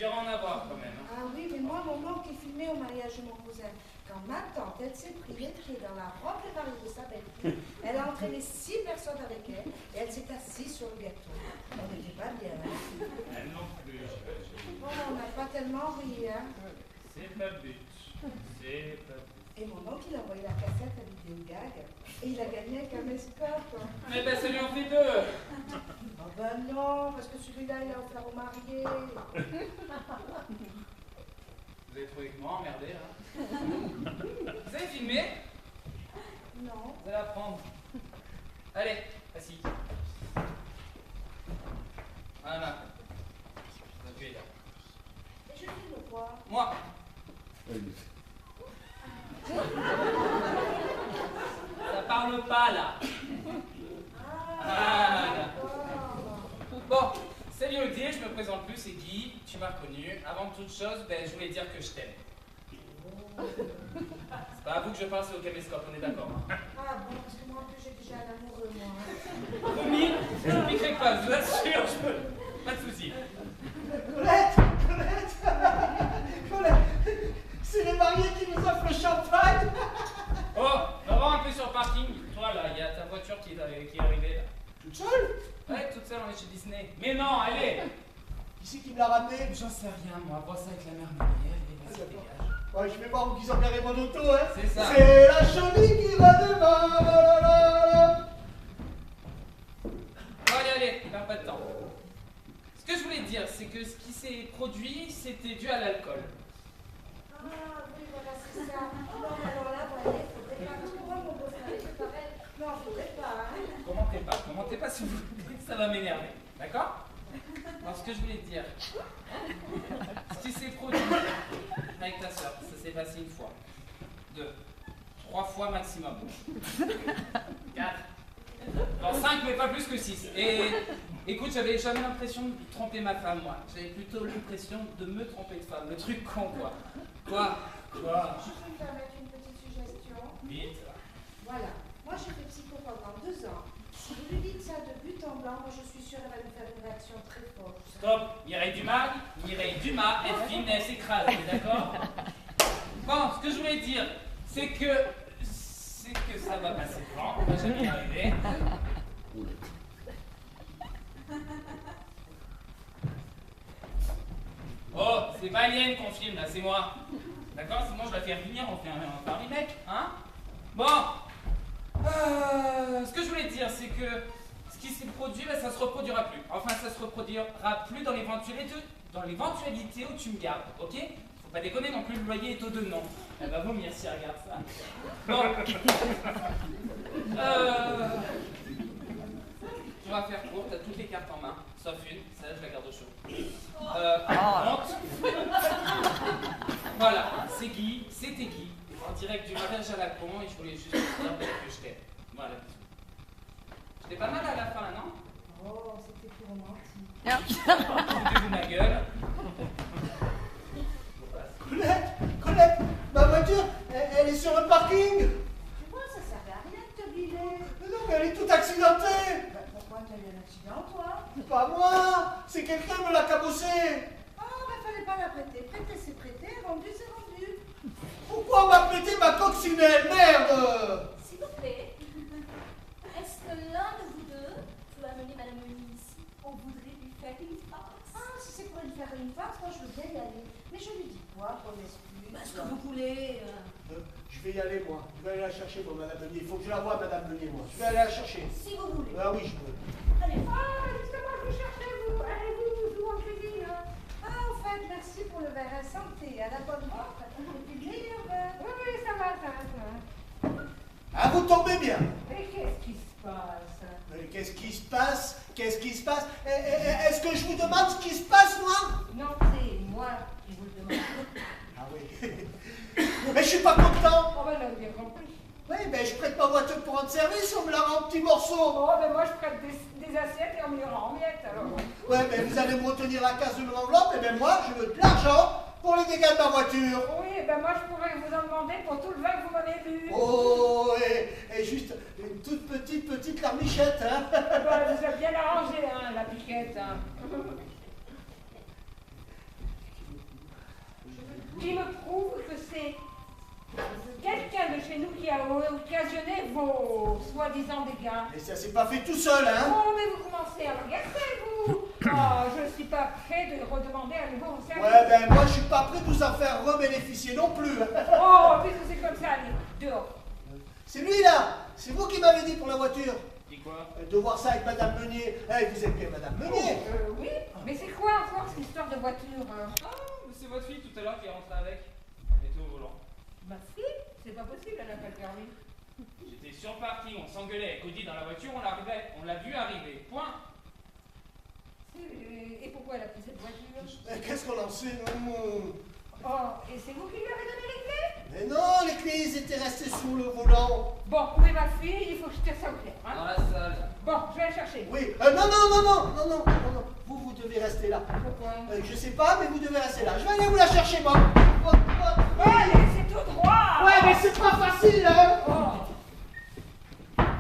devrais en avoir quand même. Ah oui, mais moi, mon oncle est filmé au mariage de mon cousin. Quand ma tante, elle s'est pris les pieds dans la robe et variée de sa belle-fille, elle a entraîné 6 personnes avec elle et elle s'est assise sur le gâteau. On n'était pas bien, hein? Elle non plus. Bon, on n'a pas tellement ri, hein? C'est pas le but. C'est pas le but. Et mon oncle, il a envoyé la cassette à vidéo gag et il a gagné un caméscope. Mais ben ça lui en fait 2. Oh ben non, parce que celui-là, il a offert au marié. Vous avez trouvé que moi emmerdé, hein? Vous avez filmé? Non. Vous allez apprendre. Allez, assis. Voilà. Vous appuyez là. Et je filme quoi? Moi. Ça parle pas là. Ah, là. Bon, salut Olivier, je me présente plus, c'est Guy, tu m'as reconnu. Avant toute chose, ben, je voulais dire que je t'aime. C'est pas à vous que je parle, c'est au caméscope, on est d'accord. Hein. Ah bon, parce que moi en plus j'ai déjà un amoureux, moi. Promis, je ne piquerai pas, je vous assure, je peux. Pas de soucis. Colette, c'est les mariés qui nous offrent le champagne. Oh, on va voir un peu sur le parking. Toi là, il y a ta voiture qui est arrivée là. Toute seule? Ouais, toute seule, on est chez Disney. Mais non, allez. Qui c'est qui me l'a ramené? J'en sais rien, moi. Vois ça avec la mère Molière, et vas-y, dégage. Ouais, je vais voir où ils ont garé mon auto, hein. C'est ça. C'est la chenille qui va demain. Bon, allez, perds pas de temps. Ce que je voulais te dire, c'est que ce qui s'est produit, c'était dû à l'alcool. Ah oui, voilà, c'est ça. Non, mais alors là, voyez, faudrait pas. Parce que moi, mon beau-frère, c'est pareil. Non, faudrait pas, hein. Commentez pas si vous voulez, ça va m'énerver. D'accord? Alors, ce que je voulais te dire, ce qui s'est produit avec ta soeur, ça s'est passé 1 fois, 2, 3 fois maximum, 4, non 5 mais pas plus que 6. Et écoute, j'avais jamais l'impression de tromper ma femme, moi. J'avais plutôt l'impression de me tromper de femme, le truc con, quoi. Quoi? Je peux me permettre une petite suggestion? Vite. Voilà. Moi, j'ai fait psycho pendant 2 ans. Si vous lui dites ça de but en blanc, moi, je suis sûre qu'elle va nous faire une réaction très forte. Stop, Mireille Dumas, elle filme et elle s'écrase, d'accord? Bon, ce que je voulais dire, c'est que ça va passer devant, on va jamais y arriver. Oh, c'est pas Alien qu'on filme là, c'est moi. D'accord? Sinon je la fais revenir, on fait un remake, hein? Bon, ce que je voulais dire, c'est que ce qui s'est produit, ben, ça se reproduira plus. Enfin, ça se reproduira plus dans l'éventualité où tu me gardes, ok? Faut pas déconner non plus, le loyer est au deux, non. Elle va vomir si elle regarde ça. Bon. On va faire court, t'as toutes les cartes en main, sauf une, celle-là je la garde au chaud. Honte. Voilà, c'est Guy, c'était Guy, en direct du mariage à la con, et je voulais juste te dire que je t'aime. Voilà, bisous. J'étais pas mal à la fin, non? Oh, c'était plus romantique. Foutez-vous ma gueule. Colette, ma voiture, elle est sur le parking. Tu vois, ça servait à rien de te biler. Mais non, mais elle est toute accidentée. Bah, pourquoi t'as eu un accident, toi? Pas moi, c'est quelqu'un qui me l'a cabossée. Ah, bah, fallait pas la prêter. Prêter, c'est prêter. Rendu, c'est rendu. Pourquoi on m'a prêté ma coccinelle, merde? S'il vous plaît, est-ce que l'un de vous deux peut amener Madame Meunier ici? On voudrait lui faire une farce. Ah, si c'est pour lui faire une farce, moi, je veux bien y aller. Mais je lui dis quoi pour l'excuse? Est-ce que vous voulez Je vais y aller, moi. Je vais aller la chercher, moi, Madame Meunier. Il faut que je la voie, Madame Meunier, moi. Je vais aller la chercher. Si vous voulez. Ah oui, je peux. Allez. Ah, justement, je vous cherchais, vous. Allez-vous, vous en cuisine. Ah, en fait, merci pour le verre à santé, à la bonne porte. Et puis le meilleur verre. Oui, oui, ça va. Ah, vous tombez bien. Et qu'est-ce qui se passe? Qu'est-ce qui se passe? Qu'est-ce qui se passe? Est-ce que je vous demande ce qui se passe, moi? Non, c'est moi qui vous le demande. Ah oui. Mais je suis pas content. Oh, ben, là, vous avez compris. Oui, ben je prête ma voiture pour rendre service, on me la rend en petits morceaux. Oh, ben, moi, je prête des assiettes et on me les rend en miettes, alors. Ouais, ben vous allez me retenir la casse de mon enveloppe, et ben moi, je veux de l'argent pour les dégâts de ma voiture. Oui, ben, moi, je pourrais vous en demander pour tout le vin que vous m'avez bu. Oh, et juste une toute petite larmichette, hein. Ben, vous avez bien arrangé, hein, la piquette, hein. c'est nous qui avons occasionné vos soi-disant dégâts. Et ça s'est pas fait tout seul, hein? Oh, mais vous commencez à m'agacer, vous. Oh, je ne suis pas prêt de redemander à nouveau au service. Ouais, ben moi je suis pas prêt de vous en faire rebénéficier non plus. Oh, puisque c'est comme ça, allez, dehors. C'est lui là! C'est vous qui m'avez dit pour la voiture. Dis quoi? De voir ça avec Madame Meunier. Eh, vous êtes bien Madame Meunier. Oui, mais c'est quoi encore cette histoire de voiture Ah, mais c'est votre fille tout à l'heure qui est rentrée avec. Elle était au volant. Ma fille? C'est pas possible, elle n'a pas le permis. J'étais sur le parking, on s'engueulait avec Cody dans la voiture, on l'a vu arriver. Point. Et pourquoi elle a pris cette voiture? Qu'est-ce qu'on en sait, non? Oh, et c'est vous qui lui avez donné les clés? Mais non, les clés ils étaient restées sous le volant. Bon, où est ma fille? Il faut que je tire ça au clair. Dans Hein? la salle. Bon, je vais la chercher. Oui, non. Vous devez rester là. Pourquoi? Je sais pas, mais vous devez rester là. Je vais aller vous la chercher, moi. Allez, c'est tout droit! Ouais, mais c'est pas facile, hein.